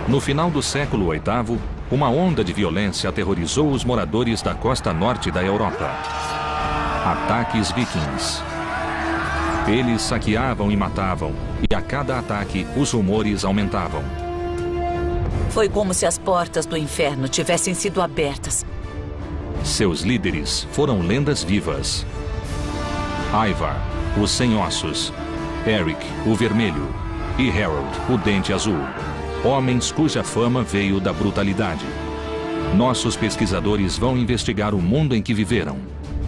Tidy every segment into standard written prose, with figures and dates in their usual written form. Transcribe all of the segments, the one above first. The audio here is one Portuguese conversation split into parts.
No final do século VIII, uma onda de violência aterrorizou os moradores da costa norte da Europa. Ataques vikings. Eles saqueavam e matavam, e a cada ataque os rumores aumentavam. Foi como se as portas do inferno tivessem sido abertas. Seus líderes foram lendas vivas. Ivar, o Sem Ossos, Eric, o Vermelho, e Harold, o Dente Azul. Homens cuja fama veio da brutalidade. Nossos pesquisadores vão investigar o mundo em que viveram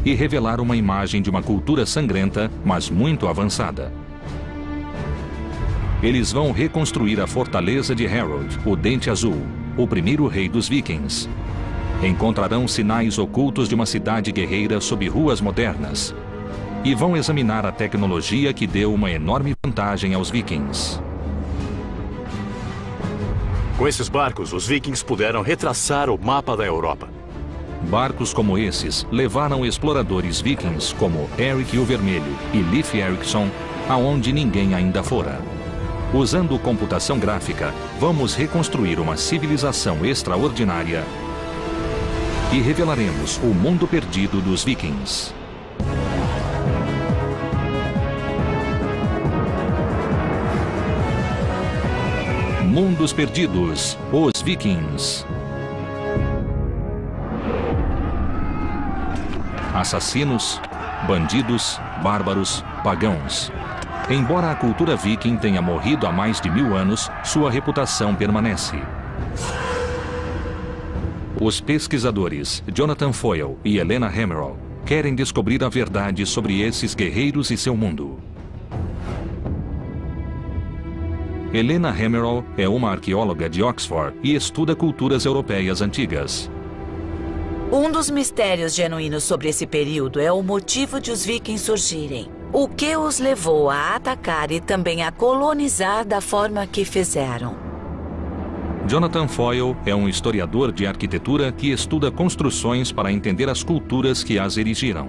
e revelar uma imagem de uma cultura sangrenta, mas muito avançada. Eles vão reconstruir a fortaleza de Harold, o Dente Azul, o primeiro rei dos vikings. Encontrarão sinais ocultos de uma cidade guerreira sob ruas modernas. E vão examinar a tecnologia que deu uma enorme vantagem aos vikings. Com esses barcos, os vikings puderam retraçar o mapa da Europa. Barcos como esses levaram exploradores vikings como Eric o Vermelho e Leif Erikson aonde ninguém ainda fora. Usando computação gráfica, vamos reconstruir uma civilização extraordinária e revelaremos o mundo perdido dos vikings. Mundos Perdidos, os vikings. Assassinos, bandidos, bárbaros, pagãos. Embora a cultura viking tenha morrido há mais de 1000 anos, sua reputação permanece. Os pesquisadores Jonathan Foyle e Helena Hemmerle querem descobrir a verdade sobre esses guerreiros e seu mundo. Helena Hemmerle é uma arqueóloga de Oxford e estuda culturas europeias antigas. Um dos mistérios genuínos sobre esse período é o motivo de os vikings surgirem. O que os levou a atacar e também a colonizar da forma que fizeram. Jonathan Foyle é um historiador de arquitetura que estuda construções para entender as culturas que as erigiram.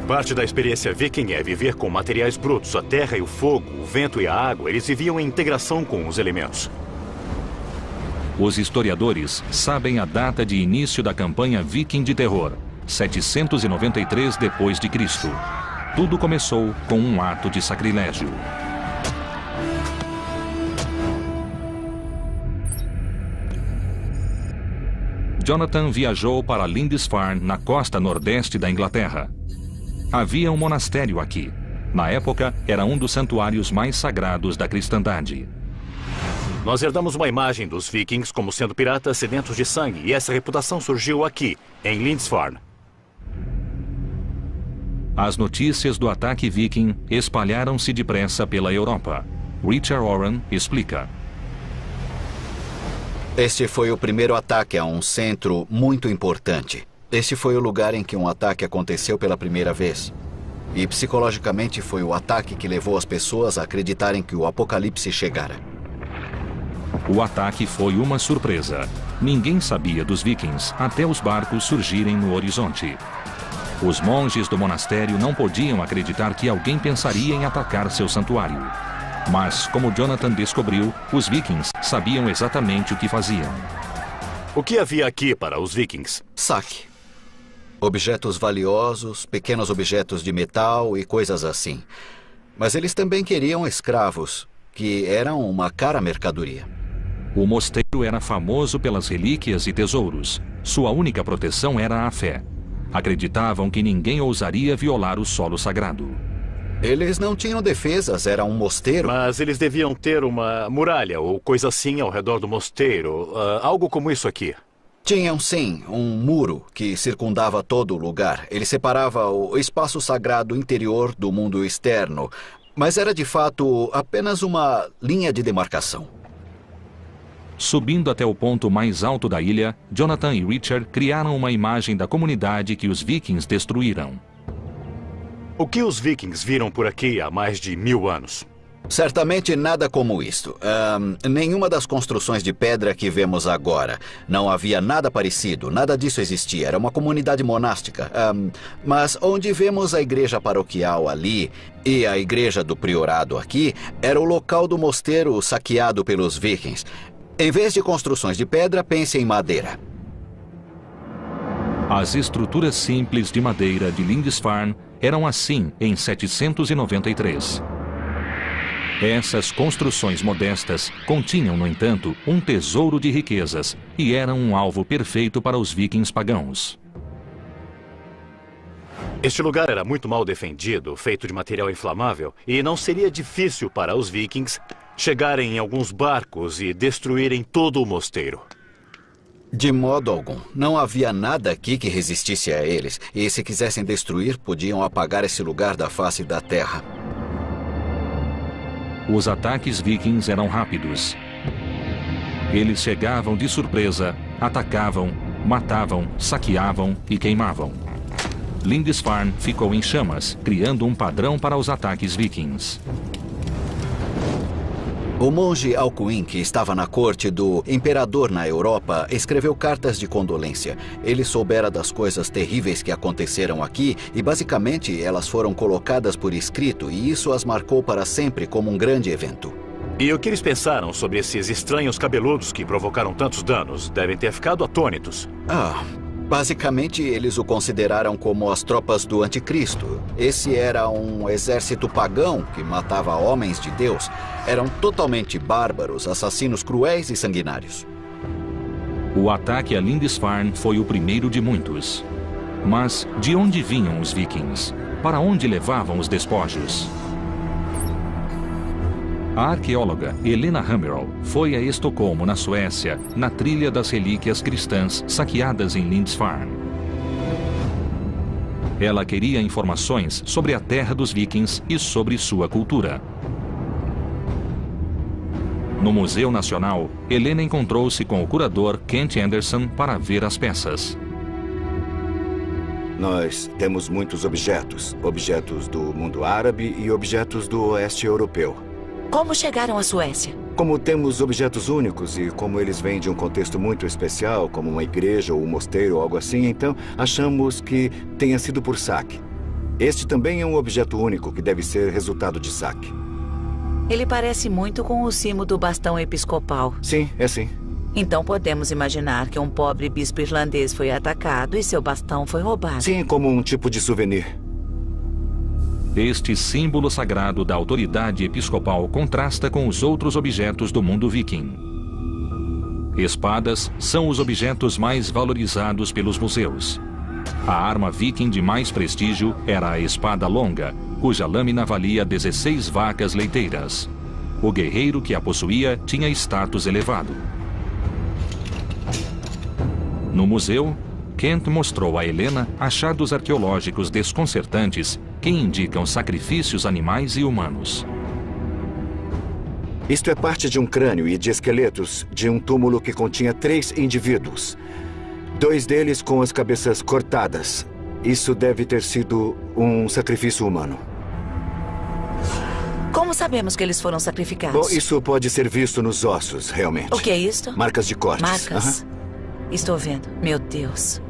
Parte da experiência viking é viver com materiais brutos, a terra e o fogo, o vento e a água. Eles viviam em integração com os elementos. Os historiadores sabem a data de início da campanha viking de terror, 793 d.C. Tudo começou com um ato de sacrilégio. Jonathan viajou para Lindisfarne, na costa nordeste da Inglaterra. Havia um monastério aqui. Na época, era um dos santuários mais sagrados da cristandade. Nós herdamos uma imagem dos vikings como sendo piratas sedentos de sangue, e essa reputação surgiu aqui, em Lindisfarne. As notícias do ataque viking espalharam-se depressa pela Europa. Richard Oran explica. Este foi o primeiro ataque a um centro muito importante. Este foi o lugar em que um ataque aconteceu pela primeira vez. E psicologicamente foi o ataque que levou as pessoas a acreditarem que o apocalipse chegara. O ataque foi uma surpresa. Ninguém sabia dos vikings até os barcos surgirem no horizonte. Os monges do monastério não podiam acreditar que alguém pensaria em atacar seu santuário. Mas, como Jonathan descobriu, os vikings sabiam exatamente o que faziam. O que havia aqui para os vikings? Saque. Objetos valiosos, pequenos objetos de metal e coisas assim. Mas eles também queriam escravos, que eram uma cara mercadoria. O mosteiro era famoso pelas relíquias e tesouros. Sua única proteção era a fé. Acreditavam que ninguém ousaria violar o solo sagrado. Eles não tinham defesas, era um mosteiro. Mas eles deviam ter uma muralha ou coisa assim ao redor do mosteiro. Algo como isso aqui. Tinham, sim, um muro que circundava todo o lugar. Ele separava o espaço sagrado interior do mundo externo. Mas era, de fato, apenas uma linha de demarcação. Subindo até o ponto mais alto da ilha, Jonathan e Richard criaram uma imagem da comunidade que os vikings destruíram. O que os vikings viram por aqui há mais de 1000 anos? Certamente nada como isto. Nenhuma das construções de pedra que vemos agora. Não havia nada parecido, nada disso existia. Era uma comunidade monástica. Mas onde vemos a igreja paroquial ali e a igreja do priorado aqui, era o local do mosteiro saqueado pelos vikings. Em vez de construções de pedra, pense em madeira. As estruturas simples de madeira de Lindisfarne eram assim em 793. Essas construções modestas continham, no entanto, um tesouro de riquezas e eram um alvo perfeito para os vikings pagãos. Este lugar era muito mal defendido, feito de material inflamável, e não seria difícil para os vikings chegarem em alguns barcos e destruírem todo o mosteiro. De modo algum. Não havia nada aqui que resistisse a eles, e se quisessem destruir, podiam apagar esse lugar da face da terra. Os ataques vikings eram rápidos. Eles chegavam de surpresa, atacavam, matavam, saqueavam e queimavam. Lindisfarne ficou em chamas, criando um padrão para os ataques vikings. O monge Alcuin, que estava na corte do imperador na Europa, escreveu cartas de condolência. Ele soubera das coisas terríveis que aconteceram aqui e, basicamente, elas foram colocadas por escrito e isso as marcou para sempre como um grande evento. E o que eles pensaram sobre esses estranhos cabeludos que provocaram tantos danos? Devem ter ficado atônitos. Basicamente, eles o consideraram como as tropas do anticristo. Esse era um exército pagão que matava homens de Deus. Eram totalmente bárbaros, assassinos cruéis e sanguinários. O ataque a Lindisfarne foi o primeiro de muitos. Mas de onde vinham os vikings? Para onde levavam os despojos? A arqueóloga Helena Hammerl foi a Estocolmo, na Suécia, na trilha das relíquias cristãs saqueadas em Lindisfarne. Ela queria informações sobre a terra dos vikings e sobre sua cultura. No Museu Nacional, Helena encontrou-se com o curador Kent Anderson para ver as peças. Nós temos muitos objetos. Objetos do mundo árabe e objetos do oeste europeu. Como chegaram à Suécia? Como temos objetos únicos e como eles vêm de um contexto muito especial, como uma igreja ou um mosteiro ou algo assim, então achamos que tenha sido por saque. Este também é um objeto único que deve ser resultado de saque. Ele parece muito com o cimo do bastão episcopal. Sim, é sim. Então podemos imaginar que um pobre bispo irlandês foi atacado e seu bastão foi roubado. Sim, como um tipo de souvenir. Este símbolo sagrado da autoridade episcopal contrasta com os outros objetos do mundo viking. Espadas são os objetos mais valorizados pelos museus. A arma viking de mais prestígio era a espada longa, cuja lâmina valia 16 vacas leiteiras. O guerreiro que a possuía tinha status elevado. No museu, Kent mostrou a Helena achados arqueológicos desconcertantes que indicam sacrifícios animais e humanos. Isto é parte de um crânio e de esqueletos de um túmulo que continha 3 indivíduos. 2 deles com as cabeças cortadas. Isso deve ter sido um sacrifício humano. Como sabemos que eles foram sacrificados? Bom, isso pode ser visto nos ossos, realmente. O que é isto? Marcas de cortes. Marcas? Estou vendo. Meu Deus.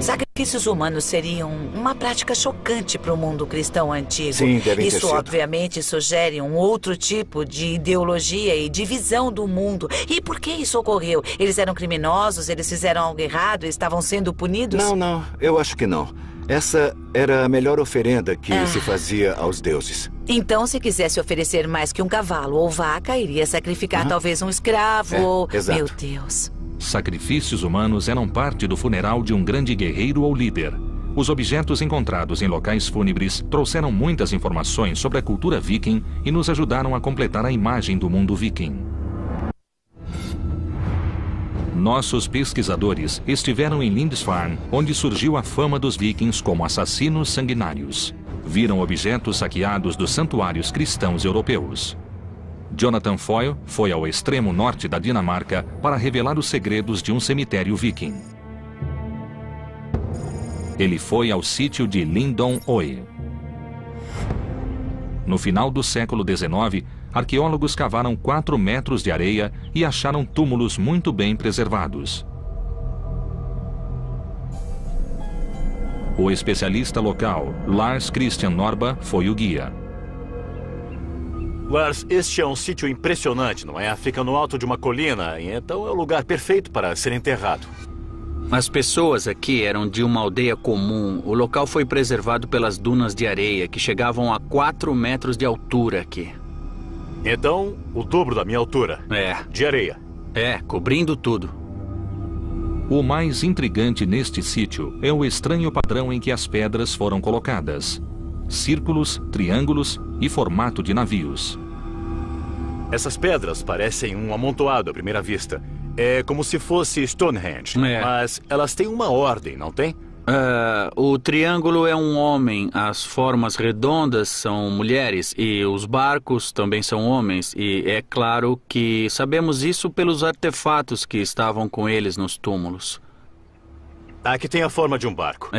Sacrifícios humanos seriam uma prática chocante para o mundo cristão antigo. Sim, devem ter Isso, sido. obviamente, sugere um outro tipo de ideologia e de visão do mundo. E por que isso ocorreu? Eles eram criminosos? Eles fizeram algo errado e estavam sendo punidos? Não, eu acho que não. Essa era a melhor oferenda que se fazia aos deuses. Então, se quisesse oferecer mais que um cavalo ou vaca, iria sacrificar talvez um escravo ou... exato. Meu Deus. Sacrifícios humanos eram parte do funeral de um grande guerreiro ou líder. Os objetos encontrados em locais fúnebres trouxeram muitas informações sobre a cultura viking e nos ajudaram a completar a imagem do mundo viking. Nossos pesquisadores estiveram em Lindisfarne, onde surgiu a fama dos vikings como assassinos sanguinários. Viram objetos saqueados dos santuários cristãos europeus. Jonathan Foyle foi ao extremo norte da Dinamarca para revelar os segredos de um cemitério viking. Ele foi ao sítio de Lindon Oe. No final do século XIX, arqueólogos cavaram 4 metros de areia e acharam túmulos muito bem preservados. O especialista local, Lars Christian Norba, foi o guia. Lars, este é um sítio impressionante, não é? Fica no alto de uma colina, e então é o lugar perfeito para ser enterrado. As pessoas aqui eram de uma aldeia comum. O local foi preservado pelas dunas de areia, que chegavam a 4 metros de altura aqui. Então, o dobro da minha altura. De areia. Cobrindo tudo. O mais intrigante neste sítio é o estranho padrão em que as pedras foram colocadas. Círculos, triângulos e formato de navios. Essas pedras parecem um amontoado à primeira vista. É como se fosse Stonehenge, mas elas têm uma ordem, não tem? O triângulo é um homem, as formas redondas são mulheres e os barcos também são homens. E é claro que sabemos isso pelos artefatos que estavam com eles nos túmulos. Aqui tem a forma de um barco.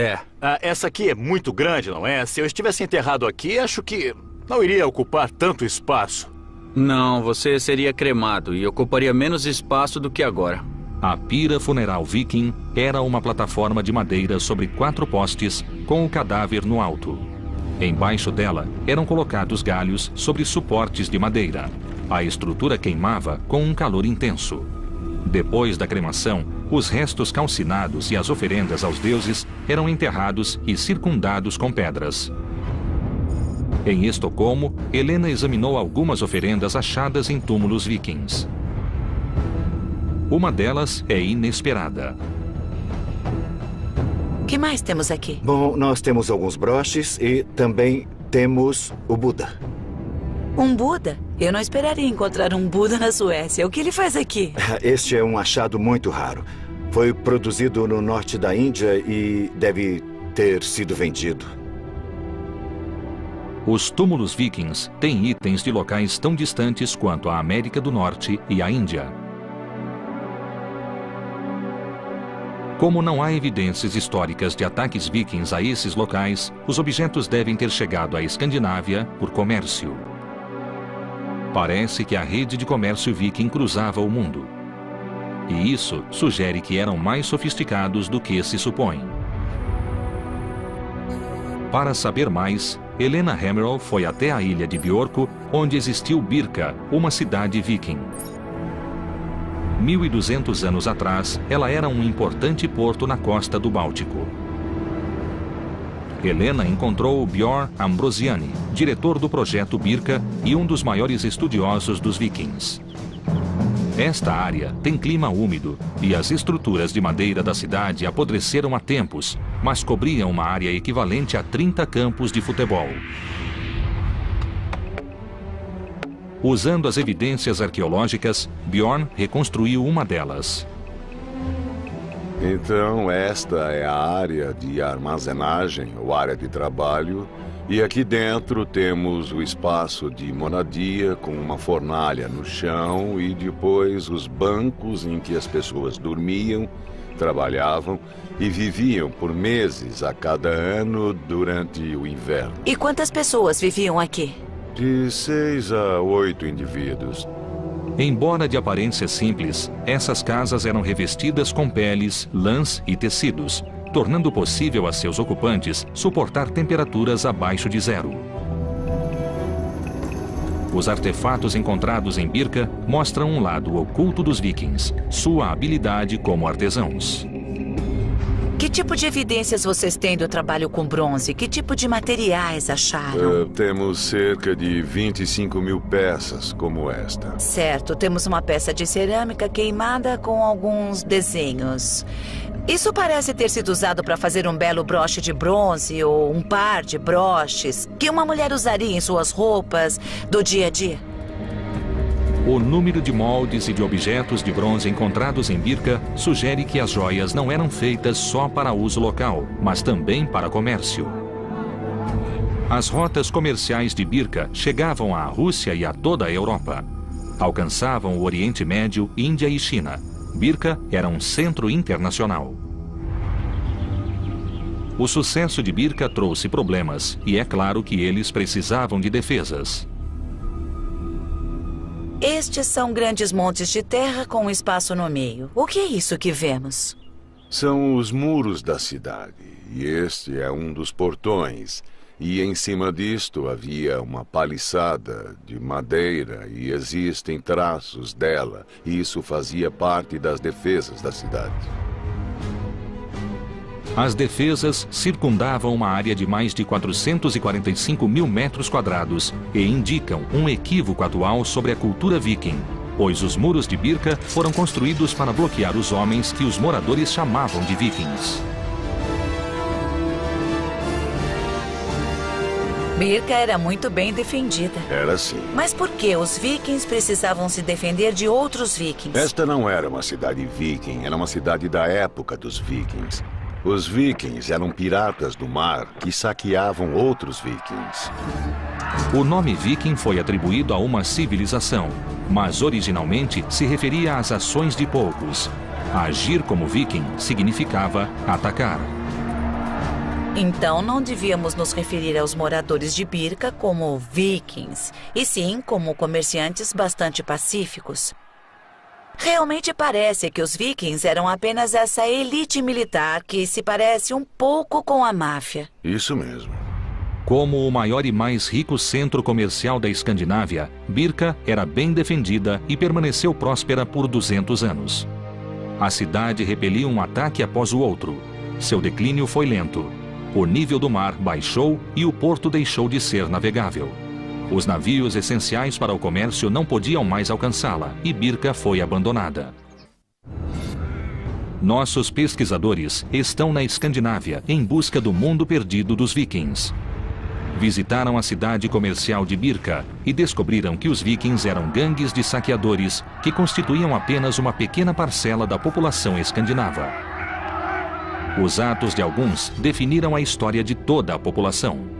Essa aqui é muito grande, não é? Se eu estivesse enterrado aqui, acho que não iria ocupar tanto espaço. Não, você seria cremado e ocuparia menos espaço do que agora. A pira funeral viking era uma plataforma de madeira sobre 4 postes com o cadáver no alto. Embaixo dela eram colocados galhos sobre suportes de madeira. A estrutura queimava com um calor intenso. Depois da cremação, os restos calcinados e as oferendas aos deuses eram enterrados e circundados com pedras. Em Estocolmo, Helena examinou algumas oferendas achadas em túmulos vikings. Uma delas é inesperada. O que mais temos aqui? Bom, nós temos alguns broches e também temos o Buda. Um Buda? Eu não esperaria encontrar um Buda na Suécia. O que ele faz aqui? Este é um achado muito raro. Foi produzido no norte da Índia e deve ter sido vendido. Os túmulos vikings têm itens de locais tão distantes quanto a América do Norte e a Índia. Como não há evidências históricas de ataques vikings a esses locais, os objetos devem ter chegado à Escandinávia por comércio. Parece que a rede de comércio viking cruzava o mundo. E isso sugere que eram mais sofisticados do que se supõe. Para saber mais, Helena Hemmerl foi até a ilha de Björkö, onde existiu Birka, uma cidade viking. 1200 anos atrás, ela era um importante porto na costa do Báltico. Helena encontrou Björn Ambrosiani, diretor do projeto Birka e um dos maiores estudiosos dos vikings. Esta área tem clima úmido e as estruturas de madeira da cidade apodreceram há tempos, mas cobriam uma área equivalente a 30 campos de futebol. Usando as evidências arqueológicas, Björn reconstruiu uma delas. Então, esta é a área de armazenagem, ou área de trabalho, e aqui dentro temos o espaço de moradia com uma fornalha no chão e depois os bancos em que as pessoas dormiam, trabalhavam e viviam por meses a cada ano durante o inverno. E quantas pessoas viviam aqui? De 6 a 8 indivíduos. Embora de aparência simples, essas casas eram revestidas com peles, lãs e tecidos, tornando possível a seus ocupantes suportar temperaturas abaixo de 0. Os artefatos encontrados em Birka mostram um lado oculto dos vikings, sua habilidade como artesãos. Que tipo de evidências vocês têm do trabalho com bronze? Que tipo de materiais acharam? Temos cerca de 25 mil peças como esta. Certo, temos uma peça de cerâmica queimada com alguns desenhos. Isso parece ter sido usado para fazer um belo broche de bronze ou um par de broches que uma mulher usaria em suas roupas do dia a dia. O número de moldes e de objetos de bronze encontrados em Birka sugere que as joias não eram feitas só para uso local, mas também para comércio. As rotas comerciais de Birka chegavam à Rússia e a toda a Europa. Alcançavam o Oriente Médio, Índia e China. Birka era um centro internacional. O sucesso de Birka trouxe problemas, e é claro que eles precisavam de defesas. Estes são grandes montes de terra com um espaço no meio. O que é isso que vemos? São os muros da cidade, e este é um dos portões. E em cima disto havia uma paliçada de madeira e existem traços dela. E isso fazia parte das defesas da cidade. As defesas circundavam uma área de mais de 445 mil metros quadrados e indicam um equívoco atual sobre a cultura viking, pois os muros de Birka foram construídos para bloquear os homens que os moradores chamavam de vikings. Birka era muito bem defendida. Era assim. Mas por que os vikings precisavam se defender de outros vikings? Esta não era uma cidade viking, era uma cidade da época dos vikings. Os vikings eram piratas do mar que saqueavam outros vikings. O nome viking foi atribuído a uma civilização, mas originalmente se referia às ações de poucos. Agir como viking significava atacar. Então não devíamos nos referir aos moradores de Birka como vikings, e sim como comerciantes bastante pacíficos. Realmente parece que os vikings eram apenas essa elite militar que se parece um pouco com a máfia. Isso mesmo. Como o maior e mais rico centro comercial da Escandinávia, Birka era bem defendida e permaneceu próspera por 200 anos. A cidade repelia um ataque após o outro. Seu declínio foi lento. O nível do mar baixou e o porto deixou de ser navegável. Os navios essenciais para o comércio não podiam mais alcançá-la e Birka foi abandonada. Nossos pesquisadores estão na Escandinávia em busca do mundo perdido dos vikings. Visitaram a cidade comercial de Birka e descobriram que os vikings eram gangues de saqueadores que constituíam apenas uma pequena parcela da população escandinava. Os atos de alguns definiram a história de toda a população.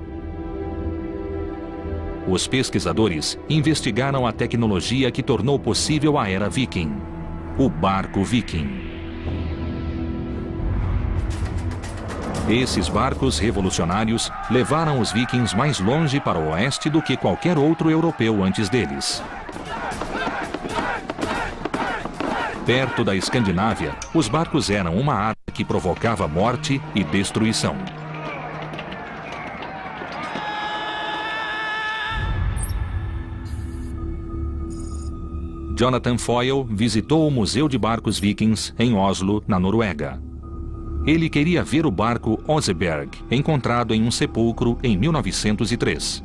Os pesquisadores investigaram a tecnologia que tornou possível a era viking, o barco viking. Esses barcos revolucionários levaram os vikings mais longe para o oeste do que qualquer outro europeu antes deles. Perto da Escandinávia, os barcos eram uma arma que provocava morte e destruição. Jonathan Foyle visitou o Museu de Barcos Vikings em Oslo, na Noruega. Ele queria ver o barco Oseberg, encontrado em um sepulcro em 1903.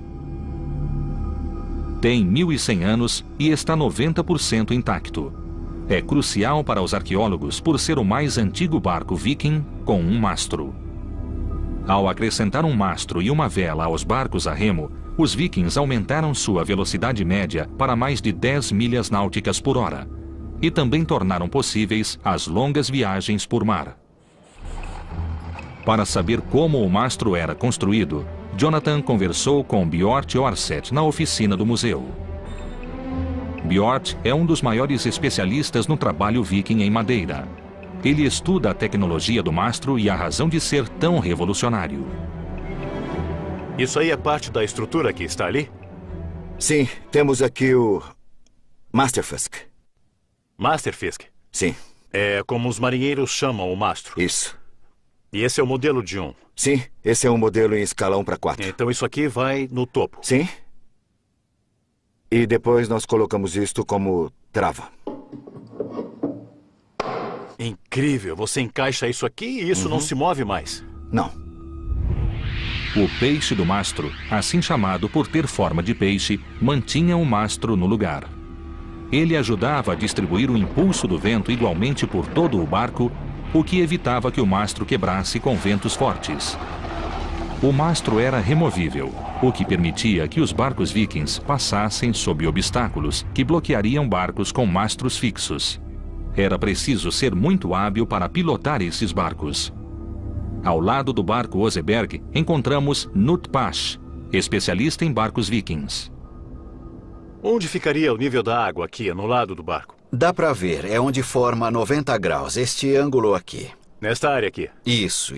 Tem 1.100 anos e está 90% intacto. É crucial para os arqueólogos por ser o mais antigo barco viking com um mastro. Ao acrescentar um mastro e uma vela aos barcos a remo, os vikings aumentaram sua velocidade média para mais de 10 milhas náuticas por hora e também tornaram possíveis as longas viagens por mar. Para saber como o mastro era construído, Jonathan conversou com Bjort Orseth na oficina do museu. Bjort é um dos maiores especialistas no trabalho viking em madeira. Ele estuda a tecnologia do mastro e a razão de ser tão revolucionário. Isso aí é parte da estrutura que está ali? Sim, temos aqui o Masterfisk. Masterfisk? Sim. É como os marinheiros chamam o mastro. Isso. E esse é o modelo de 1? Sim, esse é um modelo em escalão para 4. Então isso aqui vai no topo? Sim. E depois nós colocamos isto como trava. Incrível, você encaixa isso aqui e isso não se move mais. Não. O peixe do mastro, assim chamado por ter forma de peixe, mantinha o mastro no lugar. Ele ajudava a distribuir o impulso do vento igualmente por todo o barco, o que evitava que o mastro quebrasse com ventos fortes. O mastro era removível, o que permitia que os barcos vikings passassem sob obstáculos que bloqueariam barcos com mastros fixos. Era preciso ser muito hábil para pilotar esses barcos. Ao lado do barco Oseberg, encontramos Knut Pasch, especialista em barcos vikings. Onde ficaria o nível da água aqui, no lado do barco? Dá para ver, é onde forma 90 graus, este ângulo aqui. Nesta área aqui. Isso.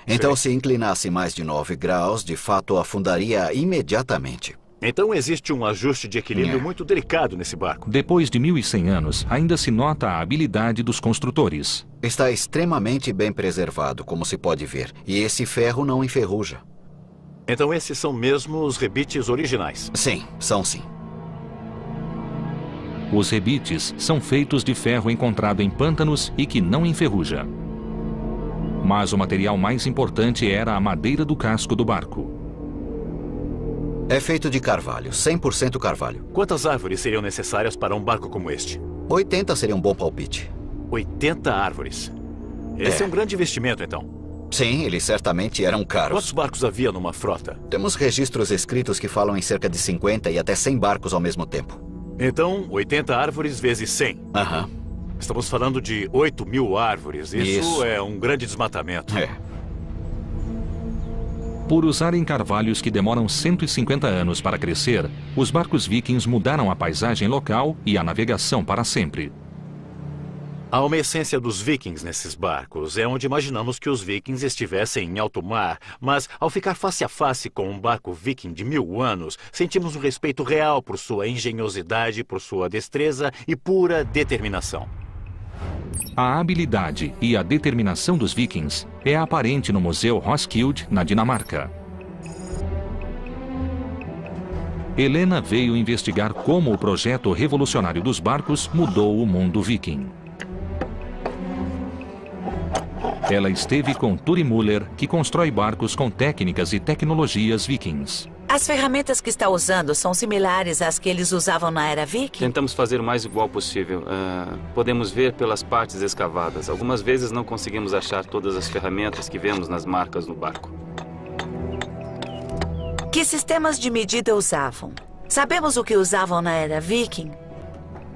Então, se inclinasse mais de 9 graus, de fato afundaria imediatamente. Então existe um ajuste de equilíbrio muito delicado nesse barco. Depois de 1.100 anos, ainda se nota a habilidade dos construtores. Está extremamente bem preservado, como se pode ver. E esse ferro não enferruja. Então esses são mesmo os rebites originais? Sim, são sim. Os rebites são feitos de ferro encontrado em pântanos e que não enferruja. Mas o material mais importante era a madeira do casco do barco. É feito de carvalho, 100% carvalho. Quantas árvores seriam necessárias para um barco como este? 80 seria um bom palpite. 80 árvores. Esse é um grande investimento, então. Sim, eles certamente eram caros. Quantos barcos havia numa frota? Temos registros escritos que falam em cerca de 50 e até 100 barcos ao mesmo tempo. Então, 80 árvores vezes 100. Aham. Estamos falando de 8.000 árvores. Isso é um grande desmatamento. É. Por usarem carvalhos que demoram 150 anos para crescer, os barcos vikings mudaram a paisagem local e a navegação para sempre. Há uma essência dos vikings nesses barcos. É onde imaginamos que os vikings estivessem em alto mar. Mas, ao ficar face a face com um barco viking de 1000 anos, sentimos um respeito real por sua engenhosidade, por sua destreza e pura determinação. A habilidade e a determinação dos vikings é aparente no Museu Roskilde, na Dinamarca. Helena veio investigar como o projeto revolucionário dos barcos mudou o mundo viking. Ela esteve com Turi Müller, que constrói barcos com técnicas e tecnologias vikings. As ferramentas que está usando são similares às que eles usavam na era viking? Tentamos fazer o mais igual possível. Podemos ver pelas partes escavadas. Algumas vezes não conseguimos achar todas as ferramentas que vemos nas marcas no barco. Que sistemas de medida usavam? Sabemos o que usavam na era viking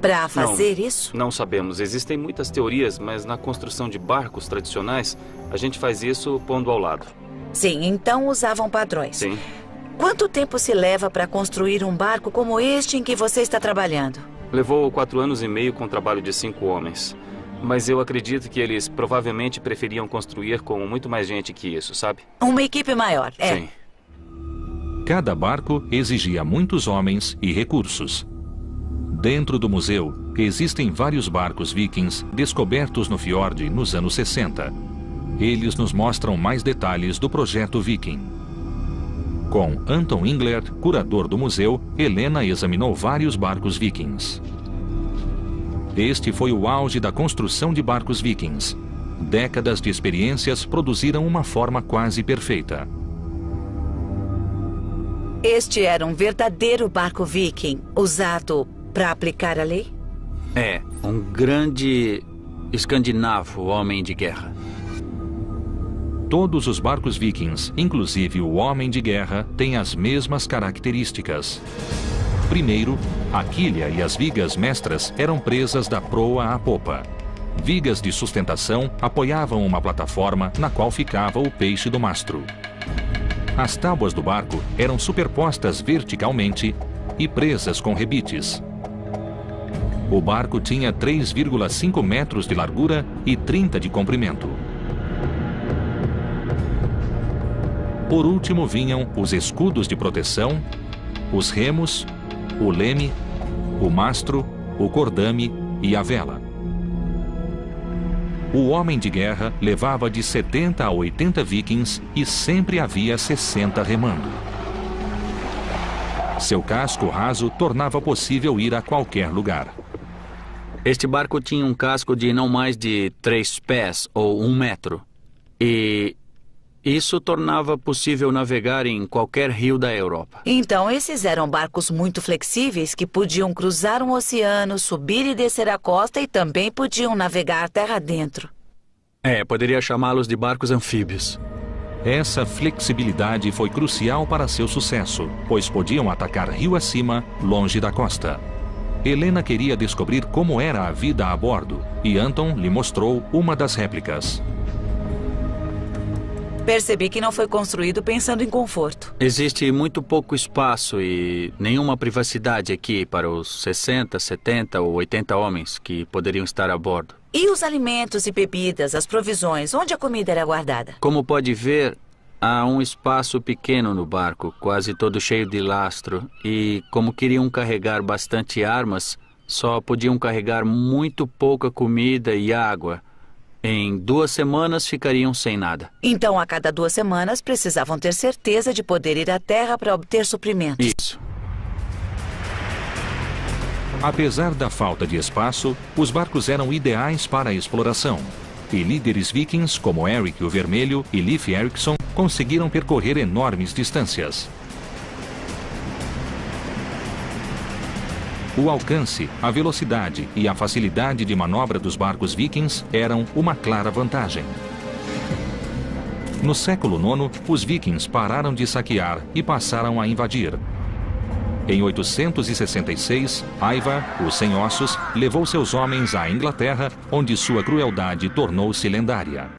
para fazer isso? Não sabemos. Existem muitas teorias, mas na construção de barcos tradicionais, a gente faz isso pondo ao lado. Sim, então usavam padrões. Sim. Quanto tempo se leva para construir um barco como este em que você está trabalhando? Levou 4 anos e meio com o trabalho de 5 homens. Mas eu acredito que eles provavelmente preferiam construir com muito mais gente que isso, sabe? Uma equipe maior, é. Sim. Cada barco exigia muitos homens e recursos. Dentro do museu, existem vários barcos vikings descobertos no fiord nos anos 60. Eles nos mostram mais detalhes do projeto viking. Com Anton Engler, curador do museu, Helena examinou vários barcos vikings. Este foi o auge da construção de barcos vikings. Décadas de experiências produziram uma forma quase perfeita. Este era um verdadeiro barco viking, usado para aplicar a lei? É, um grande escandinavo homem de guerra. Todos os barcos vikings, inclusive o Homem de Guerra, têm as mesmas características. Primeiro, a quilha e as vigas mestras eram presas da proa à popa. Vigas de sustentação apoiavam uma plataforma na qual ficava o peixe do mastro. As tábuas do barco eram superpostas verticalmente e presas com rebites. O barco tinha 3,5 metros de largura e 30 de comprimento. Por último vinham os escudos de proteção, os remos, o leme, o mastro, o cordame e a vela. O Homem de Guerra levava de 70 a 80 vikings e sempre havia 60 remando. Seu casco raso tornava possível ir a qualquer lugar. Este barco tinha um casco de não mais de 3 pés ou 1 metro. E isso tornava possível navegar em qualquer rio da Europa. Então, esses eram barcos muito flexíveis que podiam cruzar um oceano, subir e descer a costa e também podiam navegar terra adentro. É, poderia chamá-los de barcos anfíbios. Essa flexibilidade foi crucial para seu sucesso, pois podiam atacar rio acima, longe da costa. Helena queria descobrir como era a vida a bordo, e Anton lhe mostrou uma das réplicas. Percebi que não foi construído pensando em conforto. Existe muito pouco espaço e nenhuma privacidade aqui para os 60, 70 ou 80 homens que poderiam estar a bordo. E os alimentos e bebidas, as provisões, onde a comida era guardada? Como pode ver, há um espaço pequeno no barco, quase todo cheio de lastro. E como queriam carregar bastante armas, só podiam carregar muito pouca comida e água. Em 2 semanas ficariam sem nada. Então, a cada 2 semanas, precisavam ter certeza de poder ir à terra para obter suprimentos. Isso. Apesar da falta de espaço, os barcos eram ideais para a exploração. E líderes vikings como Eric o Vermelho e Leif Erikson conseguiram percorrer enormes distâncias. O alcance, a velocidade e a facilidade de manobra dos barcos vikings eram uma clara vantagem. No século IX, os vikings pararam de saquear e passaram a invadir. Em 866, Ivar, o Sem Ossos, levou seus homens à Inglaterra, onde sua crueldade tornou-se lendária.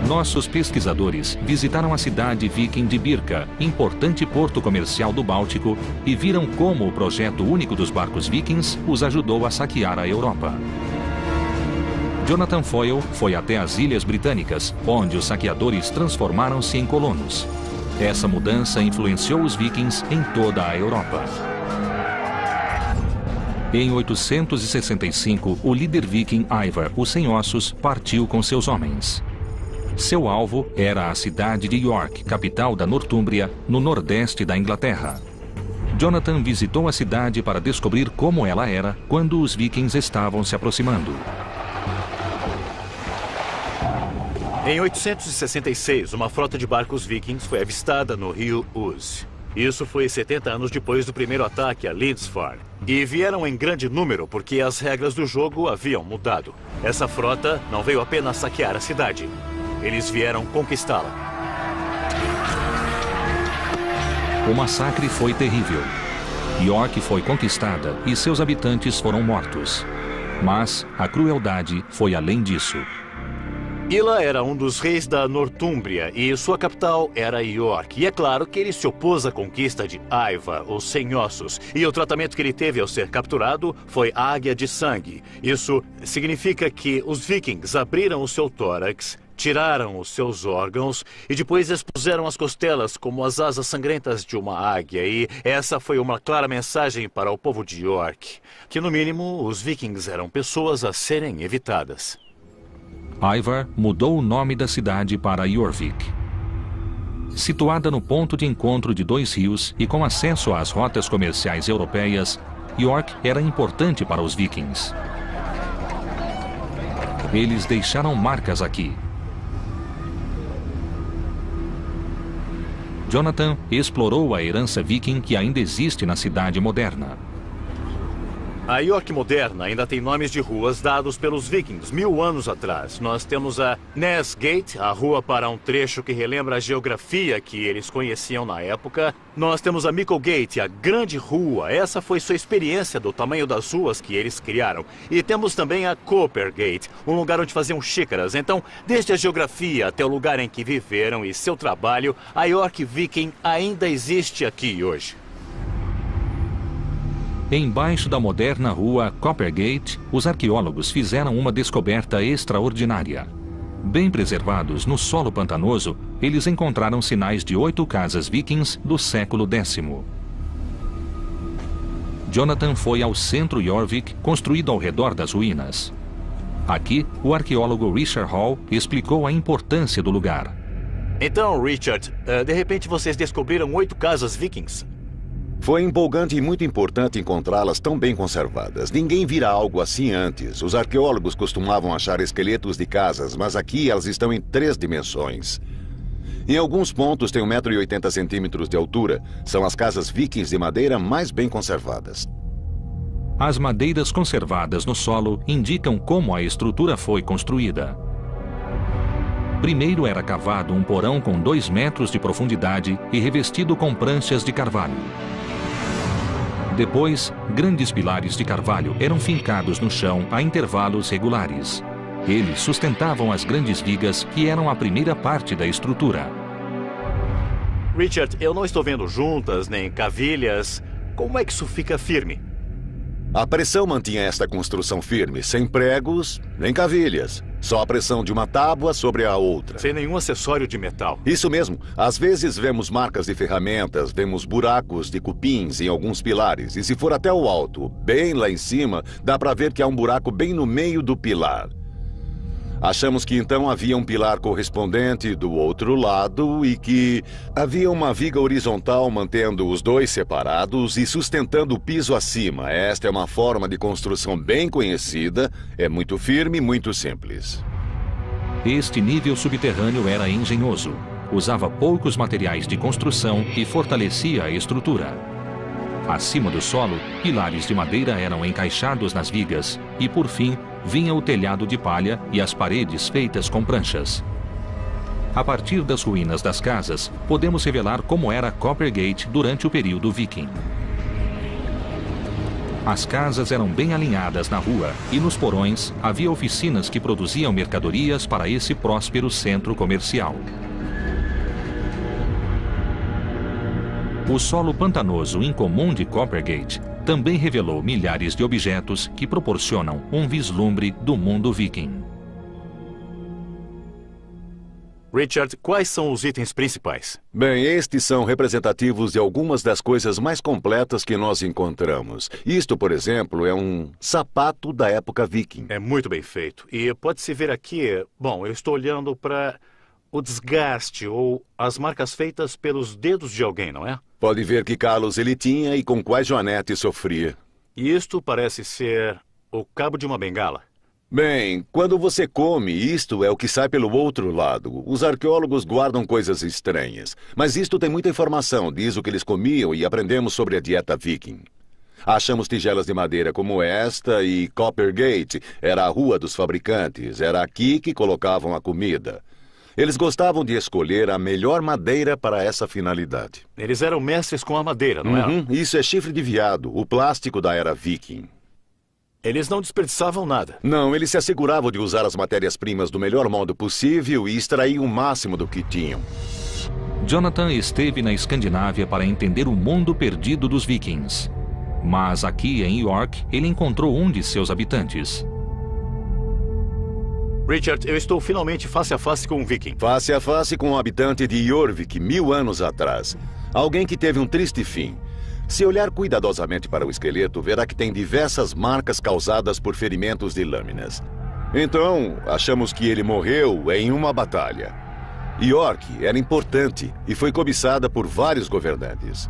Nossos pesquisadores visitaram a cidade viking de Birka, importante porto comercial do Báltico, e viram como o projeto único dos barcos vikings os ajudou a saquear a Europa. Jonathan Foyle foi até as Ilhas Britânicas, onde os saqueadores transformaram-se em colonos. Essa mudança influenciou os vikings em toda a Europa. Em 865, o líder viking Ivar, o Sem Ossos, partiu com seus homens. Seu alvo era a cidade de York, capital da Nortúmbria, no nordeste da Inglaterra. Jonathan visitou a cidade para descobrir como ela era quando os vikings estavam se aproximando. Em 866, uma frota de barcos vikings foi avistada no rio Ouse. Isso foi 70 anos depois do primeiro ataque a Lindisfarne. E vieram em grande número porque as regras do jogo haviam mudado. Essa frota não veio apenas saquear a cidade. Eles vieram conquistá-la. O massacre foi terrível. York foi conquistada e seus habitantes foram mortos. Mas a crueldade foi além disso. Ila era um dos reis da Nortúmbria e sua capital era York. E é claro que ele se opôs à conquista de Ivar, o Sem Ossos. E o tratamento que ele teve ao ser capturado foi águia de sangue. Isso significa que os vikings abriram o seu tórax, tiraram os seus órgãos e depois expuseram as costelas como as asas sangrentas de uma águia. E essa foi uma clara mensagem para o povo de York, que no mínimo os vikings eram pessoas a serem evitadas. Ivar mudou o nome da cidade para Jorvik. Situada no ponto de encontro de 2 rios e com acesso às rotas comerciais europeias, York era importante para os vikings. Eles deixaram marcas aqui. Jonathan explorou a herança viking que ainda existe na cidade moderna. A York moderna ainda tem nomes de ruas dados pelos vikings 1000 anos atrás. Nós temos a Ness Gate, a rua para um trecho que relembra a geografia que eles conheciam na época. Nós temos a Micklegate, a grande rua. Essa foi sua experiência do tamanho das ruas que eles criaram. E temos também a Coppergate, um lugar onde faziam xícaras. Então, desde a geografia até o lugar em que viveram e seu trabalho, a York viking ainda existe aqui hoje. Embaixo da moderna rua Coppergate, os arqueólogos fizeram uma descoberta extraordinária. Bem preservados no solo pantanoso, eles encontraram sinais de 8 casas vikings do século X. Jonathan foi ao centro Jorvik, construído ao redor das ruínas. Aqui, o arqueólogo Richard Hall explicou a importância do lugar. Então, Richard, de repente vocês descobriram 8 casas vikings? Foi empolgante e muito importante encontrá-las tão bem conservadas. Ninguém vira algo assim antes. Os arqueólogos costumavam achar esqueletos de casas, mas aqui elas estão em 3 dimensões. Em alguns pontos tem 1,80 m de altura. São as casas vikings de madeira mais bem conservadas. As madeiras conservadas no solo indicam como a estrutura foi construída. Primeiro era cavado um porão com 2 metros de profundidade e revestido com pranchas de carvalho. Depois, grandes pilares de carvalho eram fincados no chão a intervalos regulares. Eles sustentavam as grandes vigas que eram a primeira parte da estrutura. Richard, eu não estou vendo juntas nem cavilhas. Como é que isso fica firme? A pressão mantinha esta construção firme, sem pregos nem cavilhas. Só a pressão de uma tábua sobre a outra. Sem nenhum acessório de metal. Isso mesmo. Às vezes vemos marcas de ferramentas, vemos buracos de cupins em alguns pilares. E se for até o alto, bem lá em cima, dá para ver que há um buraco bem no meio do pilar. Achamos que então havia um pilar correspondente do outro lado e que havia uma viga horizontal mantendo os dois separados e sustentando o piso acima. Esta é uma forma de construção bem conhecida, é muito firme e muito simples. Este nível subterrâneo era engenhoso. Usava poucos materiais de construção e fortalecia a estrutura. Acima do solo, pilares de madeira eram encaixados nas vigas e, por fim, vinha o telhado de palha e as paredes feitas com pranchas. A partir das ruínas das casas, podemos revelar como era Coppergate durante o período viking. As casas eram bem alinhadas na rua e nos porões havia oficinas que produziam mercadorias para esse próspero centro comercial. O solo pantanoso incomum de Coppergate também revelou milhares de objetos que proporcionam um vislumbre do mundo viking. Richard, quais são os itens principais? Bem, estes são representativos de algumas das coisas mais completas que nós encontramos. Isto, por exemplo, é um sapato da época viking. É muito bem feito. E pode-se ver aqui, bom, eu estou olhando para o desgaste ou as marcas feitas pelos dedos de alguém, não é? Pode ver que calos ele tinha e com quais Joanete sofria. E isto parece ser o cabo de uma bengala. Bem, quando você come, isto é o que sai pelo outro lado. Os arqueólogos guardam coisas estranhas. Mas isto tem muita informação, diz o que eles comiam e aprendemos sobre a dieta viking. Achamos tigelas de madeira como esta e Coppergate era a rua dos fabricantes. Era aqui que colocavam a comida. Eles gostavam de escolher a melhor madeira para essa finalidade. Eles eram mestres com a madeira, não eram? Isso é chifre de veado, o plástico da era viking. Eles não desperdiçavam nada. Não, eles se asseguravam de usar as matérias-primas do melhor modo possível e extrair o máximo do que tinham. Jonathan esteve na Escandinávia para entender o mundo perdido dos vikings. Mas aqui em York, ele encontrou um de seus habitantes. Richard, eu estou finalmente face a face com um viking. Face a face com um habitante de Jorvik 1000 anos atrás. Alguém que teve um triste fim. Se olhar cuidadosamente para o esqueleto, verá que tem diversas marcas causadas por ferimentos de lâminas. Então, achamos que ele morreu em uma batalha. York era importante e foi cobiçada por vários governantes.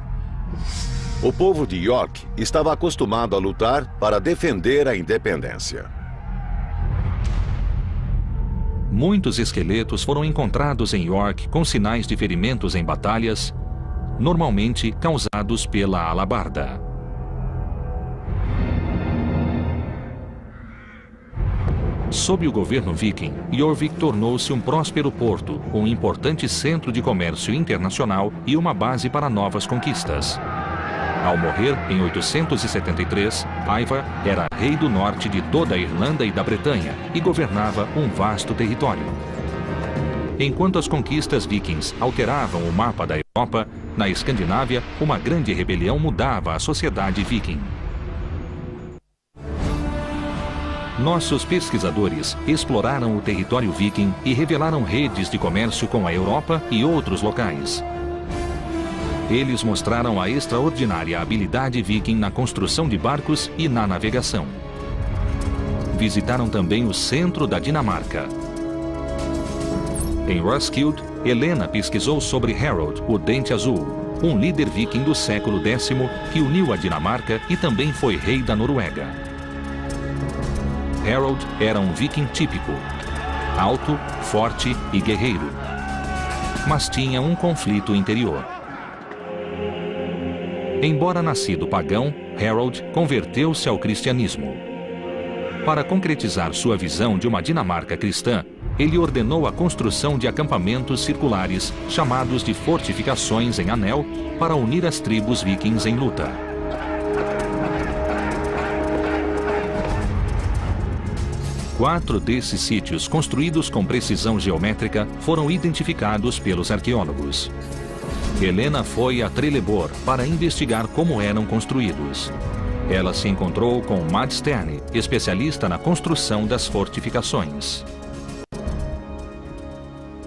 O povo de York estava acostumado a lutar para defender a independência. Muitos esqueletos foram encontrados em York com sinais de ferimentos em batalhas, normalmente causados pela alabarda. Sob o governo viking, Jorvik tornou-se um próspero porto, um importante centro de comércio internacional e uma base para novas conquistas. Ao morrer, em 873, Ivar era rei do norte de toda a Irlanda e da Bretanha e governava um vasto território. Enquanto as conquistas vikings alteravam o mapa da Europa, na Escandinávia, uma grande rebelião mudava a sociedade viking. Nossos pesquisadores exploraram o território viking e revelaram redes de comércio com a Europa e outros locais. Eles mostraram a extraordinária habilidade viking na construção de barcos e na navegação. Visitaram também o centro da Dinamarca. Em Roskilde, Helena pesquisou sobre Harold, o Dente Azul, um líder viking do século X que uniu a Dinamarca e também foi rei da Noruega. Harold era um viking típico, alto, forte e guerreiro, mas tinha um conflito interior. Embora nascido pagão, Harold converteu-se ao cristianismo. Para concretizar sua visão de uma Dinamarca cristã, ele ordenou a construção de acampamentos circulares, chamados de fortificações em anel, para unir as tribos vikings em luta. Quatro desses sítios, construídos com precisão geométrica, foram identificados pelos arqueólogos. Helena foi a Trelleborg para investigar como eram construídos. Ela se encontrou com Mads Sterne, especialista na construção das fortificações.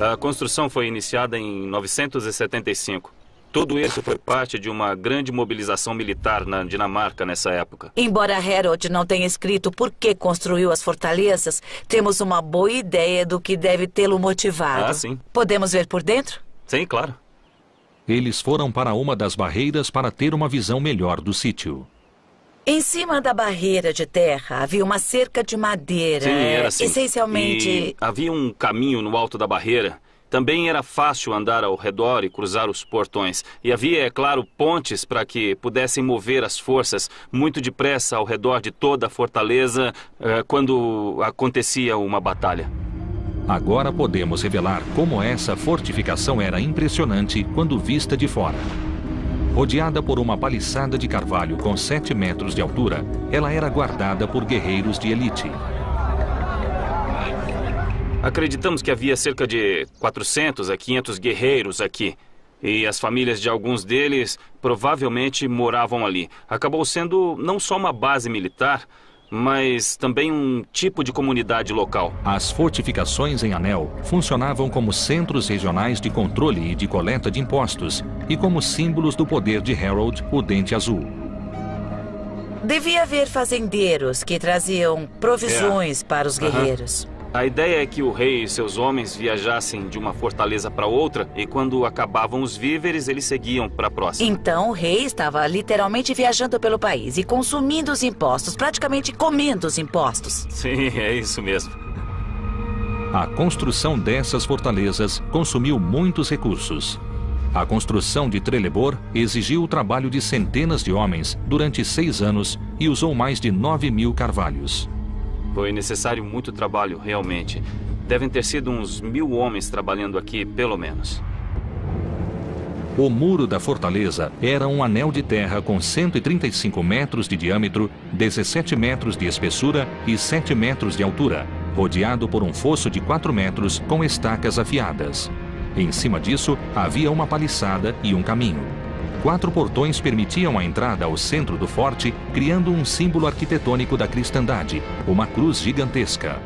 A construção foi iniciada em 975. Tudo isso foi parte de uma grande mobilização militar na Dinamarca nessa época. Embora Harold não tenha escrito por que construiu as fortalezas, temos uma boa ideia do que deve tê-lo motivado. Sim. Podemos ver por dentro? Sim, claro. Eles foram para uma das barreiras para ter uma visão melhor do sítio. Em cima da barreira de terra havia uma cerca de madeira. Sim, era assim. Essencialmente... E havia um caminho no alto da barreira. Também era fácil andar ao redor e cruzar os portões. E havia, é claro, pontes para que pudessem mover as forças muito depressa ao redor de toda a fortaleza quando acontecia uma batalha. Agora podemos revelar como essa fortificação era impressionante quando vista de fora. Rodeada por uma paliçada de carvalho com 7 metros de altura, ela era guardada por guerreiros de elite. Acreditamos que havia cerca de 400 a 500 guerreiros aqui. E as famílias de alguns deles provavelmente moravam ali. Acabou sendo não só uma base militar, mas também um tipo de comunidade local. As fortificações em Anel funcionavam como centros regionais de controle e de coleta de impostos e como símbolos do poder de Harold, o Dente Azul. Devia haver fazendeiros que traziam provisões para os guerreiros. A ideia é que o rei e seus homens viajassem de uma fortaleza para outra e quando acabavam os víveres, eles seguiam para a próxima. Então o rei estava literalmente viajando pelo país e consumindo os impostos, praticamente comendo os impostos. Sim, é isso mesmo. A construção dessas fortalezas consumiu muitos recursos. A construção de Trelleborg exigiu o trabalho de centenas de homens durante 6 anos e usou mais de 9.000 carvalhos. Foi necessário muito trabalho, realmente. Devem ter sido uns 1.000 homens trabalhando aqui, pelo menos. O muro da fortaleza era um anel de terra com 135 metros de diâmetro, 17 metros de espessura e 7 metros de altura, rodeado por um fosso de 4 metros com estacas afiadas. Em cima disso, havia uma paliçada e um caminho. 4 portões permitiam a entrada ao centro do forte, criando um símbolo arquitetônico da cristandade, uma cruz gigantesca.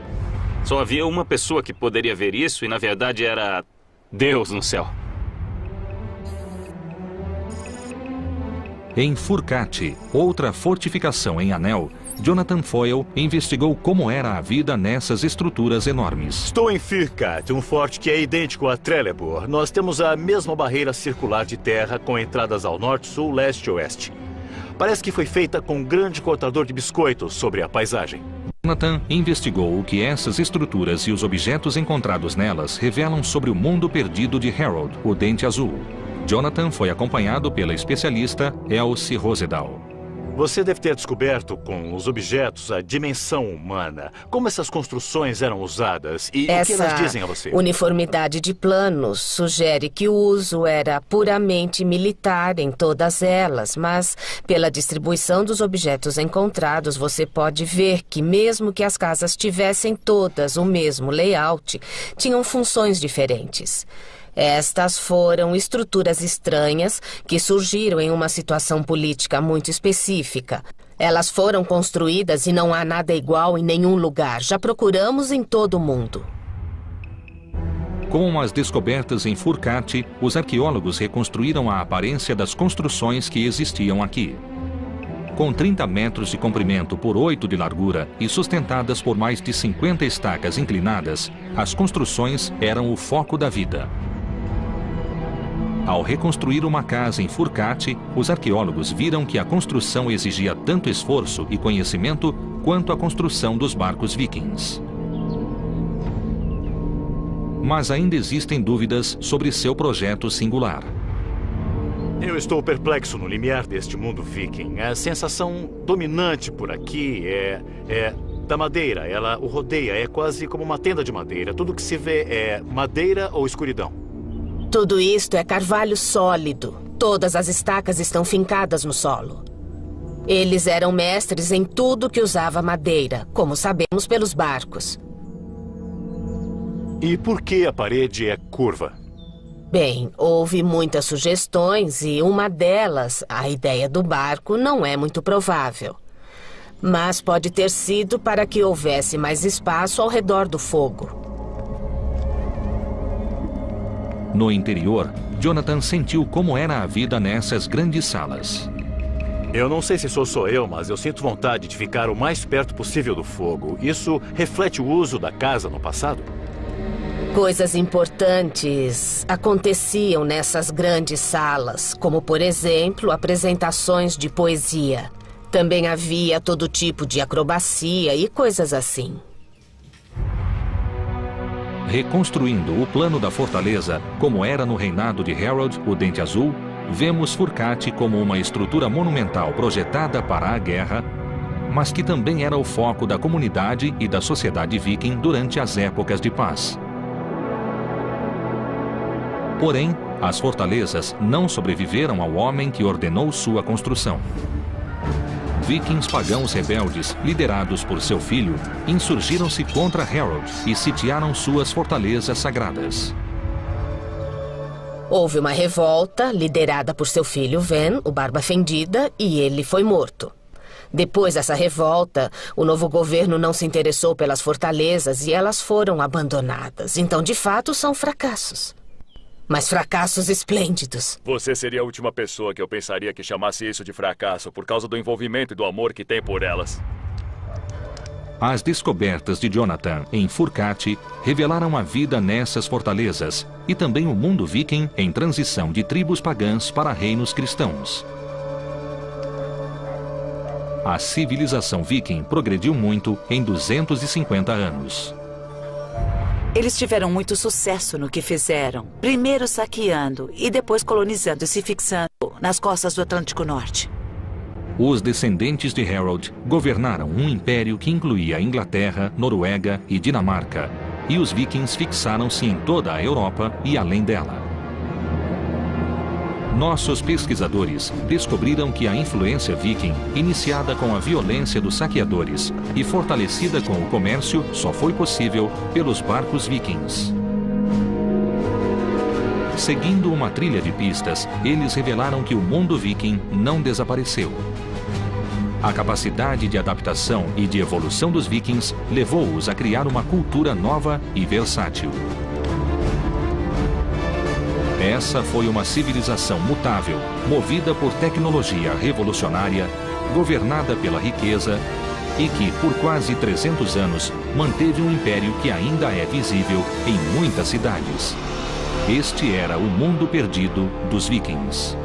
Só havia uma pessoa que poderia ver isso e, na verdade, era Deus no céu. Em Furcate, outra fortificação em Anel, Jonathan Foyle investigou como era a vida nessas estruturas enormes. Estou em Furcate, um forte que é idêntico a Trelleborg. Nós temos a mesma barreira circular de terra com entradas ao norte, sul, leste e oeste. Parece que foi feita com um grande cortador de biscoitos sobre a paisagem. Jonathan investigou o que essas estruturas e os objetos encontrados nelas revelam sobre o mundo perdido de Harold, o Dente Azul. Jonathan foi acompanhado pela especialista Elsie Rosedal. Você deve ter descoberto com os objetos a dimensão humana. Como essas construções eram usadas e o que elas dizem a você? Essa uniformidade de planos sugere que o uso era puramente militar em todas elas, mas pela distribuição dos objetos encontrados, você pode ver que mesmo que as casas tivessem todas o mesmo layout, tinham funções diferentes. Estas foram estruturas estranhas que surgiram em uma situação política muito específica. Elas foram construídas e não há nada igual em nenhum lugar. Já procuramos em todo o mundo. Com as descobertas em Furcate, os arqueólogos reconstruíram a aparência das construções que existiam aqui. Com 30 metros de comprimento por 8 de largura e sustentadas por mais de 50 estacas inclinadas, as construções eram o foco da vida. Ao reconstruir uma casa em Furcate, os arqueólogos viram que a construção exigia tanto esforço e conhecimento quanto a construção dos barcos vikings. Mas ainda existem dúvidas sobre seu projeto singular. Eu estou perplexo no limiar deste mundo viking. A sensação dominante por aqui é da madeira. Ela o rodeia, é quase como uma tenda de madeira. Tudo que se vê é madeira ou escuridão. Tudo isto é carvalho sólido. Todas as estacas estão fincadas no solo. Eles eram mestres em tudo que usava madeira, como sabemos pelos barcos. E por que a parede é curva? Bem, houve muitas sugestões e uma delas, a ideia do barco, não é muito provável. Mas pode ter sido para que houvesse mais espaço ao redor do fogo. No interior, Jonathan sentiu como era a vida nessas grandes salas. Eu não sei se sou eu, mas eu sinto vontade de ficar o mais perto possível do fogo. Isso reflete o uso da casa no passado? Coisas importantes aconteciam nessas grandes salas, como, por exemplo, apresentações de poesia. Também havia todo tipo de acrobacia e coisas assim. Reconstruindo o plano da fortaleza, como era no reinado de Harold, o Dente Azul, vemos Furcate como uma estrutura monumental projetada para a guerra, mas que também era o foco da comunidade e da sociedade viking durante as épocas de paz. Porém, as fortalezas não sobreviveram ao homem que ordenou sua construção. Vikings pagãos rebeldes, liderados por seu filho, insurgiram-se contra Harold e sitiaram suas fortalezas sagradas. Houve uma revolta liderada por seu filho Ven, o Barba Fendida, e ele foi morto. Depois dessa revolta, o novo governo não se interessou pelas fortalezas e elas foram abandonadas. Então, de fato, são fracassos. Mas fracassos esplêndidos. Você seria a última pessoa que eu pensaria que chamasse isso de fracasso por causa do envolvimento e do amor que tem por elas. As descobertas de Jonathan em Furcate revelaram a vida nessas fortalezas e também o mundo viking em transição de tribos pagãs para reinos cristãos. A civilização viking progrediu muito em 250 anos. Eles tiveram muito sucesso no que fizeram. Primeiro saqueando e depois colonizando e se fixando nas costas do Atlântico Norte. Os descendentes de Harold governaram um império que incluía Inglaterra, Noruega e Dinamarca, e os vikings fixaram-se em toda a Europa e além dela. Nossos pesquisadores descobriram que a influência viking, iniciada com a violência dos saqueadores e fortalecida com o comércio, só foi possível pelos barcos vikings. Seguindo uma trilha de pistas, eles revelaram que o mundo viking não desapareceu. A capacidade de adaptação e de evolução dos vikings levou-os a criar uma cultura nova e versátil. Essa foi uma civilização mutável, movida por tecnologia revolucionária, governada pela riqueza e que, por quase 300 anos, manteve um império que ainda é visível em muitas cidades. Este era o mundo perdido dos vikings.